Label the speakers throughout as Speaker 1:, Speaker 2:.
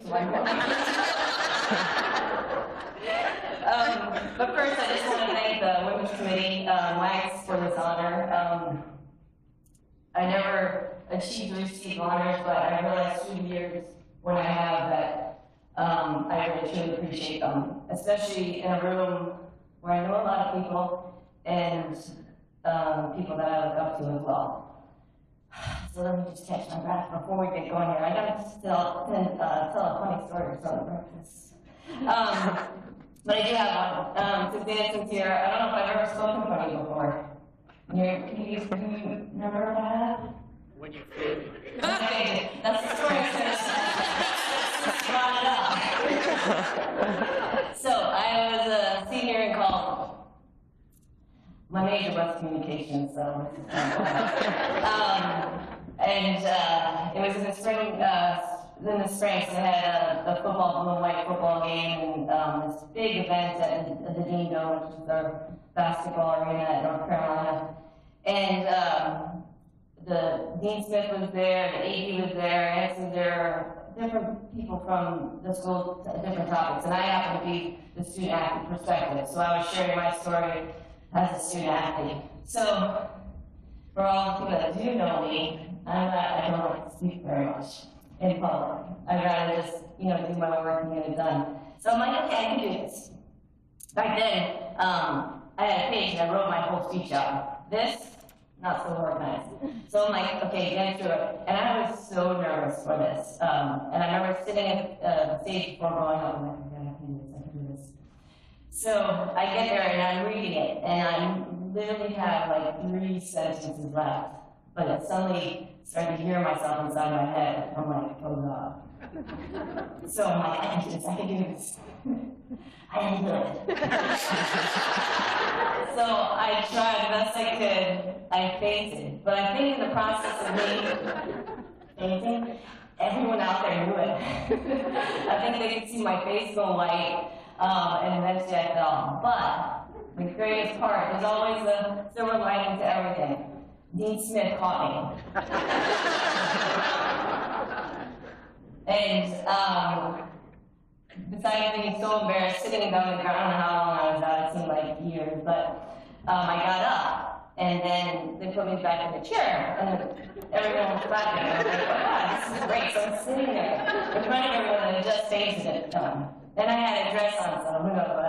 Speaker 1: But first, I just want to thank the Women's Committee, WAGS, for this honor. I never achieved or received honors, but I realized through the years when I have that I really truly appreciate them, especially in a room where I know a lot of people and people that I look up to as well. So let me just catch my breath before we get going here. I gotta tell a funny story or something for breakfast. But I do have one. Since Danson's here, I don't know if I've ever spoken in front of you before. Can you remember what I had?
Speaker 2: When you flew.
Speaker 1: Okay, that's the story I finished. Brought it up. So I was a senior in college. My major was communication, so and it was in the spring. So I had the blue and white football game and this big event at the Dean Dome, which is our basketball arena at North Carolina. And the Dean Smith was there, the AD was there, and so there were different people from the school, different topics. And I happened to be the student athlete perspective, so I was sharing my story as a student athlete. So for all the people that do know me, I don't like to speak very much in public. I'd rather just, do my work and get it done. So I'm like, okay, I can do this. Back then, I had a page and I wrote my whole speech out. This, not so organized. So I'm like, okay, get through it. And I was so nervous for this. And I remember sitting at the stage before going up, I'm like, okay, I can do this. So I get there and I'm reading it, and I literally have like 3 sentences left. But I suddenly started to hear myself inside my head. I'm like, oh God. So I'm like, I can do this, I can do this. I can do it. So I tried the best I could. I fainted. But I think in the process of me fainting, everyone out there knew it. I think they could see my face go white, and eventually I fell. But the greatest part, there's always a silver lining to everything. Dean Smith caught me. And besides being so embarrassed, sitting down on the ground, I don't know how long I was out, it seemed like years, but I got up, and then they put me back in the chair, and everyone was clapping, and I was like, oh God, this is great. So I'm sitting there in front of everyone, and I just fainted it. Then I had a dress on, so who knows what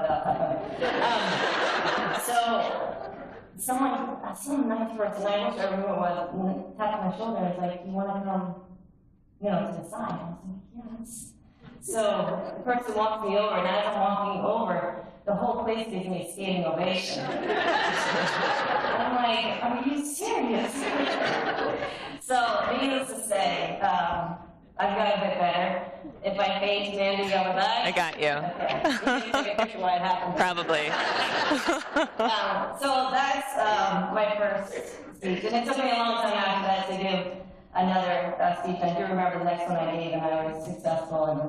Speaker 1: so some nice person, I wish I remember who it was, tapped my shoulder and was like, do you want to come, to the side? I was like, yes. So the person walks me over, and as I'm walking over, the whole place gives me a standing ovation. I'm like, are you serious? So needless to say, I've got a bit better. If I faint, Mandy, you have a bag?
Speaker 3: I got you.
Speaker 1: Okay. You can take a picture while it happens.
Speaker 3: Probably.
Speaker 1: So that's my first speech. And it took me a long time after that to give another speech. I do remember the next one I gave, and I was successful and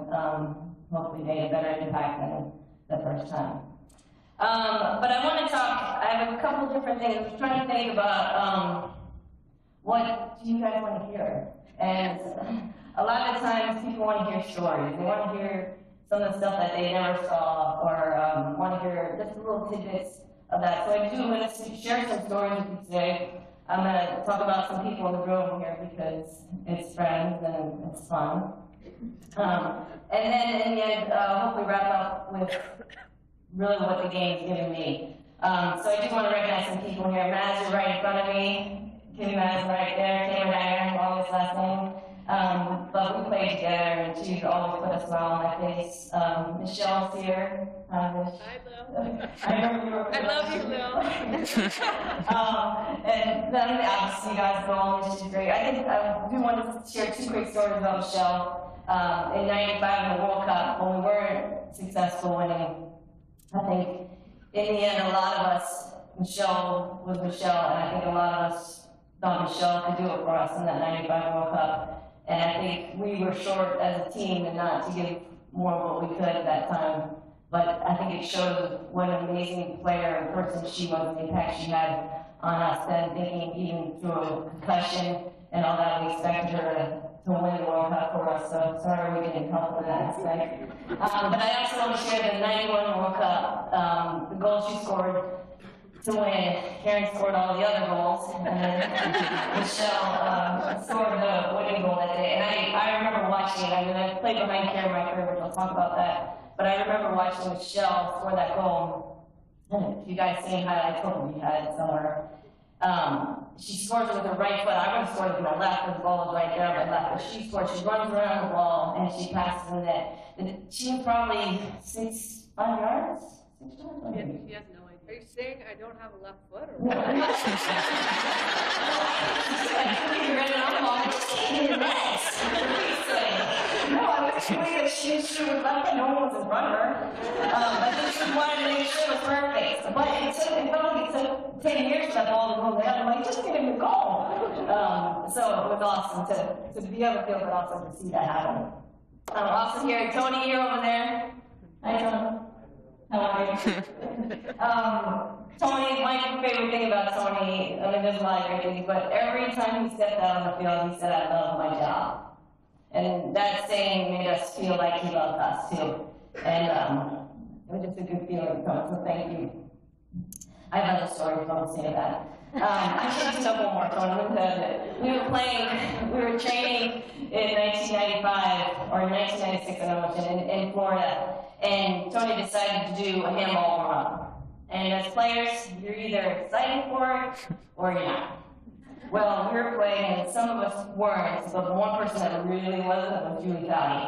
Speaker 1: hopefully made a better impact than the first time. But I want to talk, I have a couple different things. I was trying to think about what do you guys want to hear? And a lot of times people want to hear stories. They want to hear some of the stuff that they never saw, or want to hear just little tidbits of that. So I do want to share some stories with you today. I'm going to talk about some people in the room here because it's friends and it's fun. And then in the end, hopefully wrap up with really what the game's given me. So I do want to recognize some people here. Maz is right in front of me. Kimmy Maz is right there. Cameron Dyer, always last name. But we played together, and she's always put a smile on my face. Michelle's here. Hi, Lil. I love you, Lil. And then obviously you guys know her. She's great. I think I do want to share 2 quick stories about Michelle. In '95 in the World Cup, when we weren't successful winning, I think in the end a lot of us, Michelle was Michelle, and I think a lot of us thought Michelle could do it for us in that '95 World Cup. And I think we were short as a team and not to give more of what we could at that time. But I think it shows what an amazing player and person she was, the impact she had on us. Then thinking even through a concussion and all that, we expected her to win the World Cup for us, so sorry we didn't help with that aspect. But I also want to share the 91 World Cup, the goal she scored to win. Karen scored all the other goals, and then Michelle scored the winning goal that day. And I remember watching it. I mean, I played behind Karen my career, which I'll talk about that. But I remember watching Michelle score that goal. And if you guys seen highlights, hopefully you had it somewhere. She scores with her right foot. I would have scored with my left, because the ball was right there on my left. But she scores. She runs around the ball and she passes the net. And she was probably 5 yards. 6 yards.
Speaker 2: She has no idea. Are you saying I don't have a left foot, or what?
Speaker 1: No, I was thinking that she was left and no one was in front of her. I think she wanted to make sure it was perfect. But it took 10 years for that ball to go down. I'm like, just give him a goal. So it was awesome to be able to feel, but also to see that happen. Also here, Tony, you're over there. Hi, Tony. How are you? Tony, my favorite thing about Tony, I mean, there's a lot of great things, but every time he stepped out on the field, he said, I love my job. And that saying made us feel like he loved us too. And it was just a good feeling, so thank you. I have other stories, but I'll say that. I should have one more, Tony. We were training in 1995, or 1996, I don't know, in Florida. And Tony decided to do a handball warm-up. And as players, you're either excited for it or you're not. Well, we were playing, and some of us weren't, but the one person that really wasn't was Julie Fowey.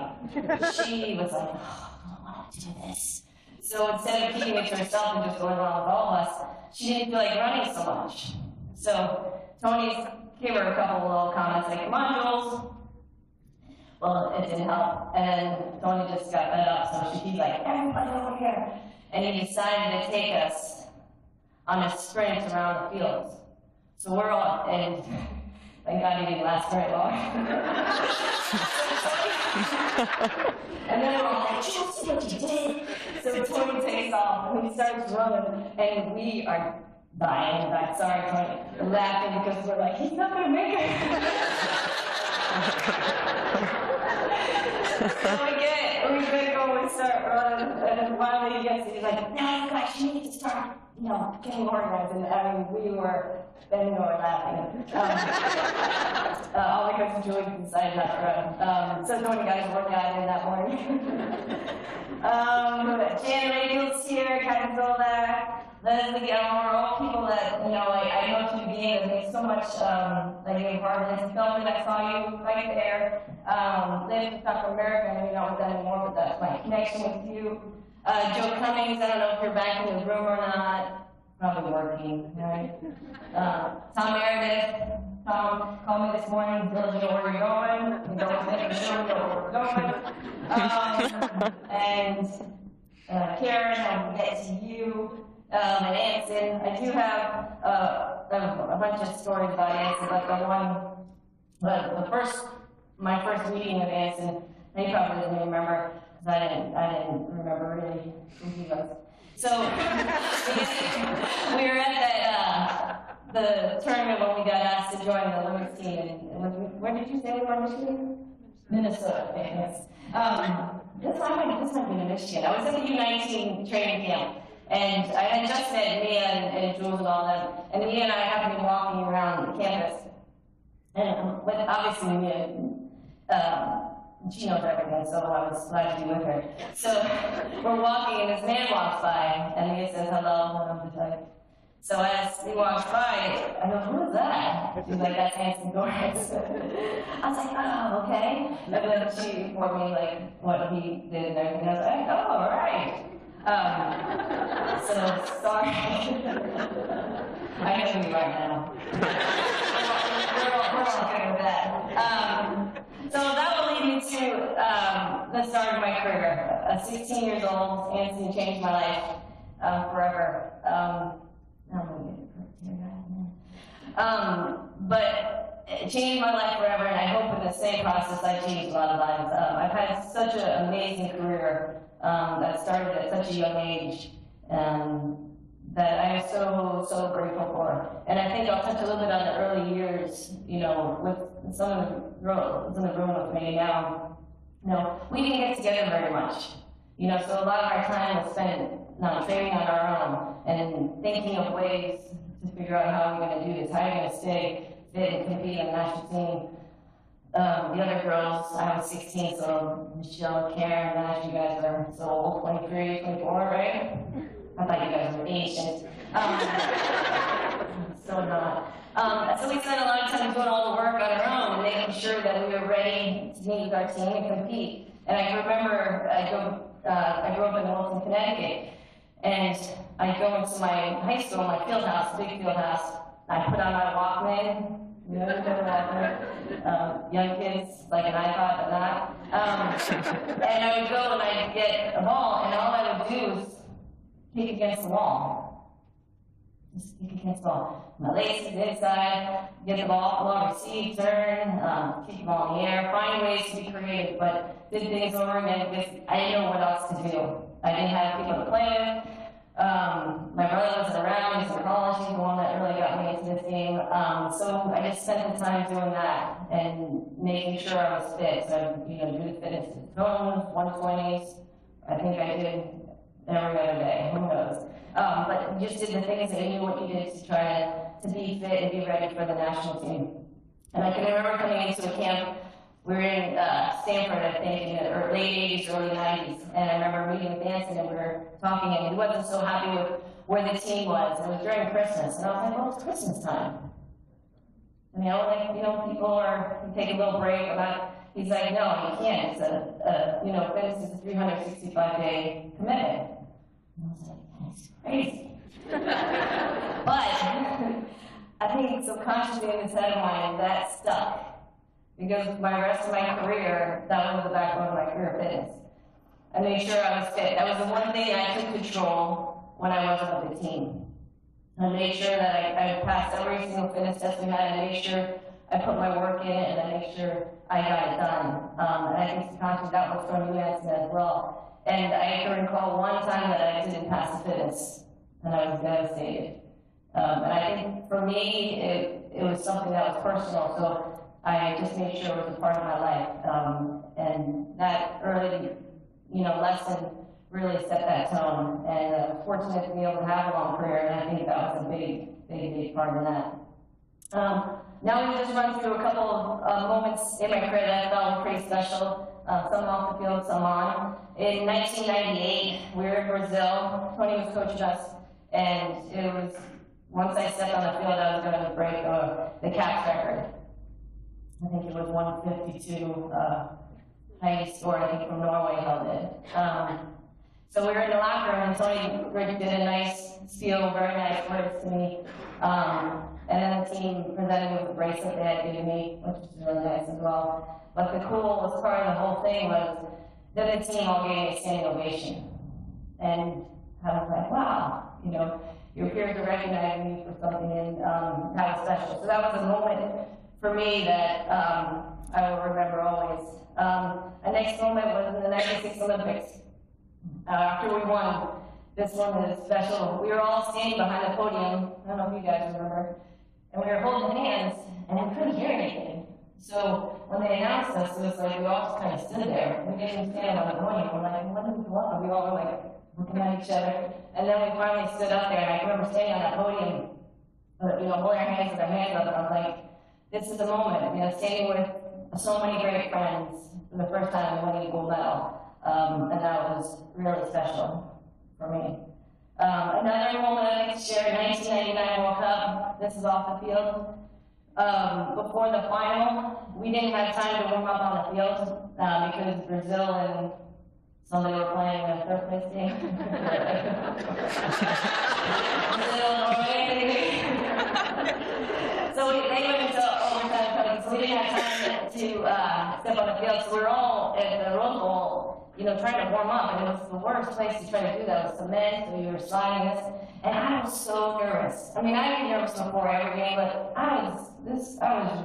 Speaker 1: She was like, oh, I don't want to do this. So instead of keeping it to herself and just going along with all of us, she didn't feel like running so much. So Tony gave her a couple of little comments like, come on, Jules. Well, it didn't help. And Tony just got fed up, so he's like, everybody over here. And he decided to take us on a sprint around the field. So we're all, and thank God he didn't last very long. And then we're all like, Jules, see what you did. So Tony takes off, and he starts running, and we are dying. I'm sorry, Tony. We're laughing because we're like, he's not going to make it. So we get going, we start running, and then finally he's like, now you guys need to start, getting organized. And I mean, we were bending over laughing. All because Julie decided not to run. So Tony got his workout in that morning. Jan Radial's here, Kevin Zolak, Leslie Gilmore, all people that, I know to be in, and thanks so much, like, being part of this. Philman, I saw you right there. Liz is not from America, I know you're not with them anymore, but that's my connection with you. Joe Cummings, I don't know if you're back in the room or not. Probably working, right? Tom Meredith, Tom called me this morning, he doesn't know where you're going. He don't make sure we know where we're going. And Karen, I'll get to you. And Anson, I do have a bunch of stories about Anson, but my first meeting with Anson, he probably doesn't even remember, because I didn't remember really who he was. So we were at the tournament when we got asked to join the women's team, and where did you say we were in Michigan? Minnesota, yes. This might be in Michigan. I was at the U19 training camp. And I had just met Mia and Jules and all them, and Mia and I happened to be walking around the campus. And obviously Mia, she knows everything, so I was glad to be with her. So we're walking, and this man walks by, and Mia says hello, and I'm just like, so as he walks by, I go, who is that? She's like, that's Anson Dorrance. I was like, oh, okay. And then she informed me, like, what he did and everything. I was like, oh, all right. So sorry. I know you right now. We're all okay with that. So that will lead me to the start of my career. 16 years old, Anson changed my life forever. But it changed my life forever, and I hope in the same process I changed a lot of lives. I've had such an amazing career that started at such a young age. that I am so, so grateful for. And I think I'll touch a little bit on the early years, you know, with some of the girls in the room with me now. You know, we didn't get together very much. You know, so a lot of our time was spent training on our own and thinking of ways to figure out how we're going to do this, how are we going to stay fit and compete on the national team. The other girls, I was 16, so Michelle, Karen, Nash, you guys are so old, 23, 24, right? I thought you guys were ancient. So not. So we spent a lot of time doing all the work on our own and making sure that we were ready to meet with our team and compete. And I remember I grew up in Wilton, Connecticut, and I'd go into my high school, my field house, big field house. I put on my Walkman. You know, Walkman. Young kids, like an iPod, but not. And I would go and I'd get a ball, and all I would do is kick against the wall. Just kick against the wall. My legs to the inside, get the ball, receive, turn, kick the ball in the air, find ways to be creative, but did things over again because I didn't know what else to do. I didn't have people to play with. My brother wasn't around, he was in college, he's the one that really got me into this game. So I just spent the time doing that and making sure I was fit. So, you know, do the fitness zones, 120s. I think I did every other day, who knows. But you just did the things that you knew what you did to try to be fit and be ready for the national team. And I can remember coming into a camp. We were in Stanford, I think, in the late 80s, early 90s. And I remember meeting with Anson and we were talking, and he wasn't so happy with where the team was. It was during Christmas. And I was like, well, it's Christmas time. And you know, like, you know, people are, you take a little break. He's like, no, you can't. It's you know, fitness is a 365-day commitment. And I was like, that's crazy. But I think subconsciously in this head of mine, that stuck. Because my rest of my career, that was the backbone of my career, fitness. I made sure I was fit. That was the one thing I could control when I wasn't with the team. I made sure that I passed every single fitness test we had. I made sure I put my work in it, and I made sure I got it done. And I think subconsciously that was from you, Anson, as well. And I can recall one time that I didn't pass the fitness, and I was devastated. And I think for me, it was something that was personal. So I just made sure it was a part of my life. And that early, you know, lesson really set that tone. And I was fortunate to be able to have a long career, and I think that was a big part of that. Now we just run through a couple of moments in my career that I felt were pretty special. Some off the field, some on. In 1998, we were in Brazil. Tony was coaching us, and it was, once I stepped on the field, I was going to break the CAPS record. I think it was 152, highest score, I think, from Norway held it. So we were in the locker room, and Tony did a nice spiel, very nice words to me. And then the team presented me with a bracelet they had given me, which was really nice as well. But the coolest part of the whole thing was that the team all gave me a standing ovation. And I was like, wow, you know, your peers are recognizing you for something, and that was special. So that was a moment for me that I will remember always. The next moment was in the 96 Olympics. After we won, this one is special. We were all standing behind the podium. I don't know if you guys remember. And we were holding hands, and we couldn't hear anything. So when they announced us, it was like we all just kind of stood there. We didn't stand on the podium. We're like, what did we go up? We all were like looking at each other. And then we finally stood up there, and I remember standing on that podium, you know, holding our hands with our hands up, and I was like, this is the moment, you know, standing with so many great friends for the first time and winning a gold medal. And that was really special for me. Another moment I'd like to share, 1999 World Cup. This is off the field. Before the final, we didn't have time to warm up on the field because Brazil and somebody were playing a third place game. Brazil, Norway. So they went into overtime, so we didn't have time to step on the field. So we were all at the Rose Bowl, you know, trying to warm up, and it was the worst place to try to do that. It was cement, so we were sliding this, and I was so nervous. I mean, I get nervous before every game, but I was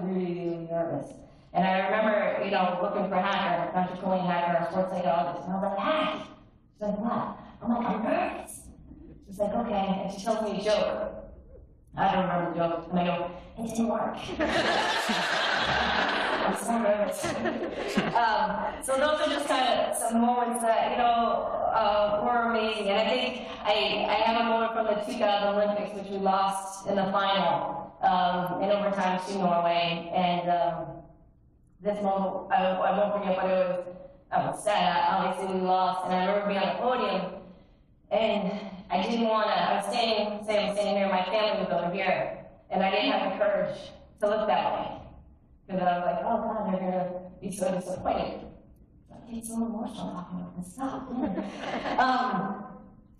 Speaker 1: really nervous. And I remember, you know, looking for Hacker, Dr. Colleen Hacker, our sports psychologist, and I was like, Hack! She's like, what? I'm like, I'm nervous. She's like, okay, and she tells me a joke. I don't remember the joke, and I go, it didn't work. I'm so nervous. So those are just kind of some moments that, were amazing. And I think I have a moment from the 2000 Olympics, which we lost in the final, in overtime to Norway. And this moment, I won't forget, but I was sad. Obviously, we lost, and I remember being on the podium, and I didn't want to, I was standing here, my family was over here, and I didn't have the courage to look that way. Because I was like, oh God, they're going to be so disappointed. I get so emotional talking about this stuff.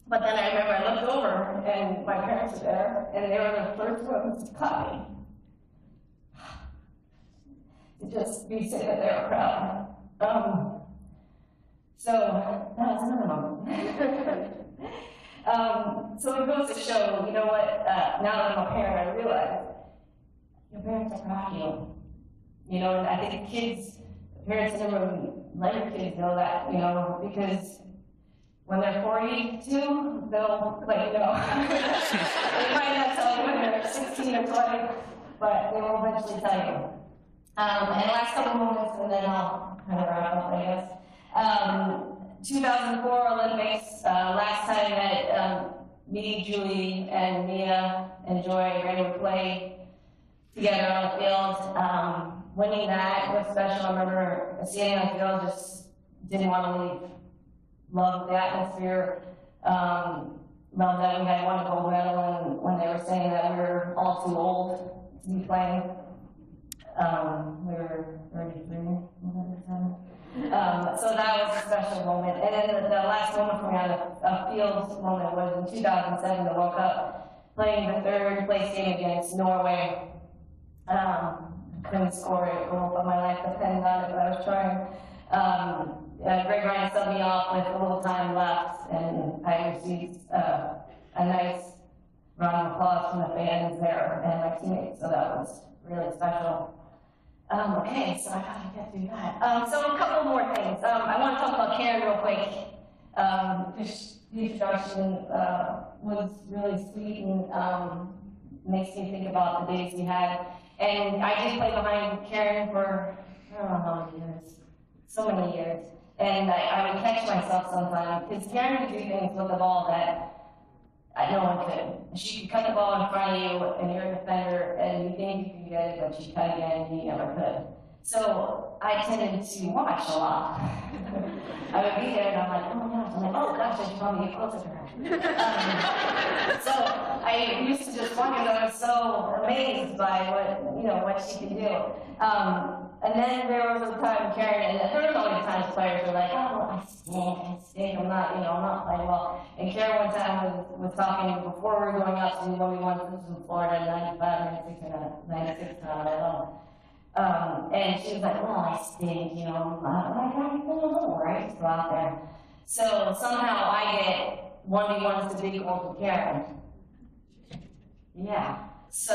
Speaker 1: But then I remember I looked over, and my parents were there, and they were the first ones to clap me. To just be sitting there proud. So that was another moment. So it goes to show, you know what, now that I'm a parent, I realize your parents are proud of you. And I think parents in the room, let your kids know that, because when they're 42, they'll let you know. They might not tell you when they're 16 or 20, but they will eventually tell you. And last couple moments, and then I'll kind of wrap up, I guess. 2004 Olympics, last time that me, Julie, and Mia and Joy were able to play together on the field. Winning that was special. I remember standing on the field, just didn't want to leave. Loved the atmosphere. Loved that we had won a gold medal, and when they were saying that we were all too old to be playing. We were 33, so that was a special moment. And then the last moment for me on a field moment was in 2007, the World Cup, playing the third place game against Norway. Couldn't score a goal, but my life depended on it, but I was trying. Greg Ryan subbed me off with a little time left, and I received a nice round of applause from the fans there and my teammates, so that was really special. Okay, so I gotta get through that. So a couple more things. I want to talk about Karen real quick. The introduction was really sweet and makes me think about the days we had. And I did play behind Karen for, I don't know how many years, so many years. And I would catch myself sometimes, because Karen would do things with the ball that no one could. She could cut the ball in front of you, and you're a defender, and you think you can get it, but she cut again, and you never could. So I tended to watch a lot. I would be there, and I'm like, oh gosh, I should probably get closer to her. So I used to just watch, because I was so amazed by what she could do. And then there was a time, Karen, and there was always times players were like, oh, I stink, I'm not playing well. And Karen one time was talking before we were going out to when we won in Florida in 95, 96, I don't know. And she was like, well, I stink, I'm like, I feel a little right to go out there. So somehow I get 1v1s to big goals with Karen. Yeah. So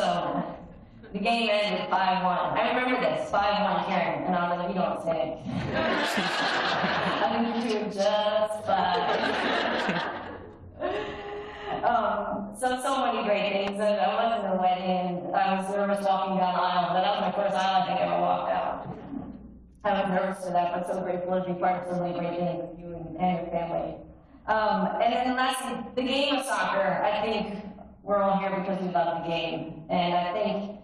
Speaker 1: the game ended 5-1. I remember this, 5-1 Karen, and I was like, you don't stink. I think you do just fine. So many great things. And I was in a wedding, and I was nervous walking down the aisle, but that was my first aisle I think I ever walked out. I was nervous for that, but so grateful to be part of so many great things with you and your family. And then lastly, the game of soccer. I think we're all here because we love the game. And I think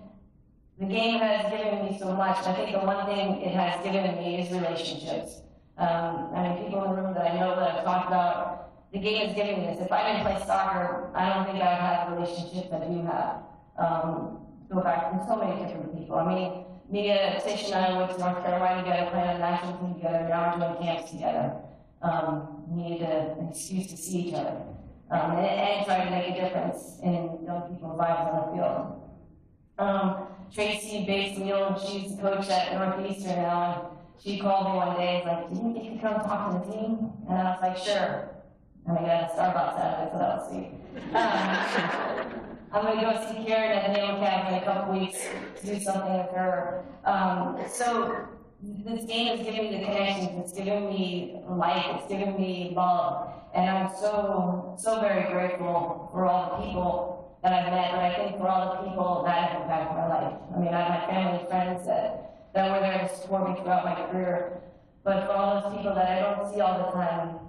Speaker 1: the game has given me so much. I think the one thing it has given me is relationships. People in the room that I know that I've talked about, the game has given me this. If I didn't play soccer, I don't think I would have the relationships that you have. Go back from so many different people. Mia, Tish, and I went to North Carolina together, playing on the national team together, now we're doing camps together. We needed an excuse to see each other. And try to make a difference in young people's lives on the field. Tracy Bates-Neal, she's the coach at Northeastern now, and she called me one day and was like, do you think you could come talk to the team? And I was like, sure. And I got a Starbucks out of it, so that was sweet. I'm going to go see Karen at the Naval Academy in a couple weeks to do something with her. So this game has given me the connections, it's given me life, it's given me love, and I'm so very grateful for all the people that I've met, but I think for all the people that have impacted my life. I mean, I have my family, friends that were there to support me throughout my career, but for all those people that I don't see all the time,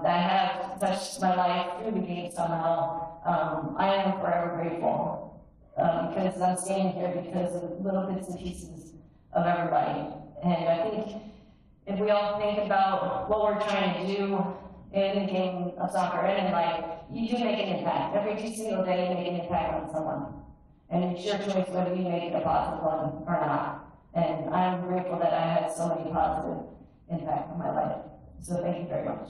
Speaker 1: that have touched my life through the game somehow, I am forever grateful, because I'm standing here because of little bits and pieces of everybody. And I think if we all think about what we're trying to do in the game of soccer and in life, you do make an impact. Every single day you make an impact on someone. And it's your choice whether you make it a positive one or not. And I'm grateful that I had so many positive impact on my life. So thank you very much.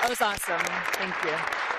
Speaker 3: That was awesome. Thank you.